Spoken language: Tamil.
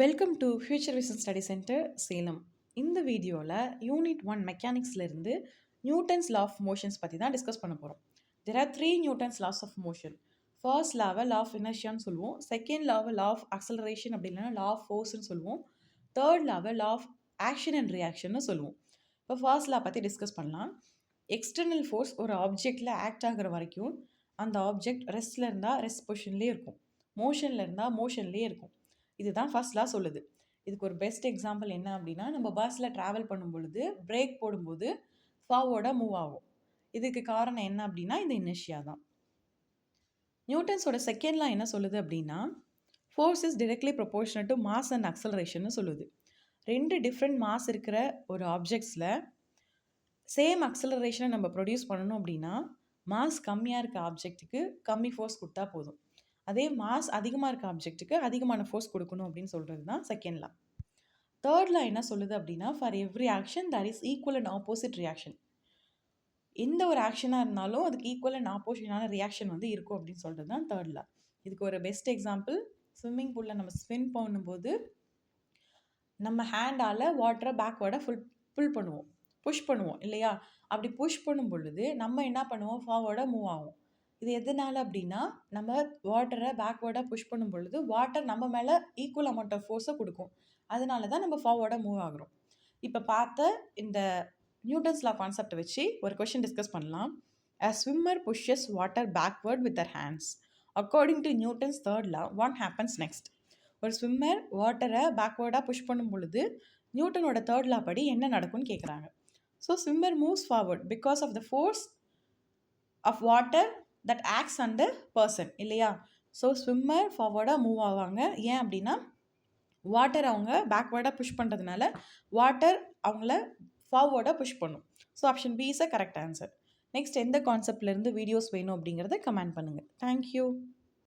Welcome to future vision study centre Salem. இந்த வீடியோவில் யூனிட் 1 மெக்கானிக்ஸ்லேருந்து நியூட்டன்ஸ் லா ஆஃப் மோஷன்ஸ் பற்றி தான் டிஸ்கஸ் பண்ண போகிறோம். There are 3 Newton's laws of motion. First லாவை லா ஆஃப் இனர்ஷியான்னு சொல்லுவோம். செகண்ட் லாவை லா ஆஃப் அக்சலரேஷன் அப்படி இல்லைன்னா லா ஆஃப் ஃபோர்ஸ்ன்னு சொல்லுவோம். தேர்ட் லாவை லா ஆஃப் ஆக்ஷன் அண்ட் ரியாக்ஷன்னு சொல்லுவோம். இப்போ ஃபர்ஸ்ட் லா பற்றி டிஸ்கஸ் பண்ணலாம். எக்ஸ்டர்னல் ஃபோர்ஸ் ஒரு ஆப்ஜெக்டில் ஆக்ட் ஆகிற வரைக்கும் அந்த ஆப்ஜெக்ட் ரெஸ்ட்டில் இருந்தால் ரெஸ்ட் பொசிஷன்லேயே இருக்கும், மோஷனில் இருந்தால் மோஷன்லேயே இருக்கும். இதுதான் ஃபர்ஸ்ட் லா சொல்லுது. இதுக்கு ஒரு பெஸ்ட் எக்ஸாம்பிள் என்ன அப்படின்னா, நம்ம பஸ்ஸில் ட்ராவல் பண்ணும் பொழுது பிரேக் போடும்போது ஃபார்வர்டாக மூவ் ஆகும். இதுக்கு காரணம் என்ன அப்படின்னா இந்த இனர்ஷியா தான். நியூட்டன்ஸோட செகண்ட் லா என்ன சொல்லுது அப்படின்னா, force is directly proportional to mass and acceleration சொல்லுது. ரெண்டு டிஃப்ரெண்ட் மாஸ் இருக்கிற ஒரு ஆப்ஜெக்ட்ஸில் சேம் அக்சலரேஷனை நம்ம ப்ரொடியூஸ் பண்ணணும் அப்படின்னா மாஸ் கம்மியாக இருக்க ஆப்ஜெக்ட்டுக்கு கம்மி ஃபோர்ஸ் கொடுத்தா போதும். அதே மாஸ் அதிகமாக இருக்க ஆப்ஜெக்ட்டுக்கு அதிகமான ஃபோர்ஸ் கொடுக்கணும் அப்படின்னு சொல்கிறது தான் செகண்ட் லா. தேர்ட் லா என்ன சொல்லுது அப்படின்னா, for every action there is equal and opposite reaction. எந்த ஒரு ஆக்ஷனாக இருந்தாலும் அதுக்கு ஈக்குவல் அண்ட் ஆப்போசிட்டான ரியாக்ஷன் இருக்கும் அப்படின்னு சொல்கிறது தான் தேர்ட் லா. இதுக்கு ஒரு பெஸ்ட் எக்ஸாம்பிள், ஸ்விம்மிங் பூலில் நம்ம ஸ்விம் பண்ணும்போது நம்ம ஹேண்டால் வாட்டரை பேக்வேர்டாக புல் பண்ணுவோம், புஷ் பண்ணுவோம் இல்லையா? அப்படி புஷ் பண்ணும் பொழுது நம்ம என்ன பண்ணுவோம், ஃபார்வர்டாக மூவ் ஆகும். இது எதனால் அப்படின்னா, நம்ம வாட்டரை பேக்வேர்டாக புஷ் பண்ணும் பொழுது வாட்டர் நம்ம மேலே ஈக்குவல் அமௌண்ட் ஆஃப் ஃபோர்ஸை கொடுக்கும். அதனால தான் நம்ம ஃபார்வர்டாக மூவ் ஆகிறோம். இப்போ பார்த்த இந்த நியூட்டன்ஸ் லா கான்செப்டை வச்சு ஒரு கொஷின் டிஸ்கஸ் பண்ணலாம். A swimmer pushes water backward with their hands. According to Newton's third law, what happens next? ஒரு ஸ்விம்மர் வாட்டரை பேக்வேர்டாக புஷ் பண்ணும் பொழுது நியூட்டனோட தேர்ட் லா படி என்ன நடக்கும்னு கேட்குறாங்க. So swimmer moves forward because of the force of water that acts on the person இல்லையா? ஸோ ஸ்விம்மர் ஃபார்வர்டாக மூவ் ஆவாங்க. ஏன் அப்படின்னா வாட்டர் அவங்க பேக்வேர்டாக புஷ் பண்ணுறதுனால வாட்டர் அவங்கள ஃபார்வர்டாக புஷ் பண்ணும். So option B is a correct answer. Next எந்த கான்செப்ட்லேருந்து வீடியோஸ் வேணும் அப்படிங்கிறத கமெண்ட் பண்ணுங்கள். தேங்க்யூ.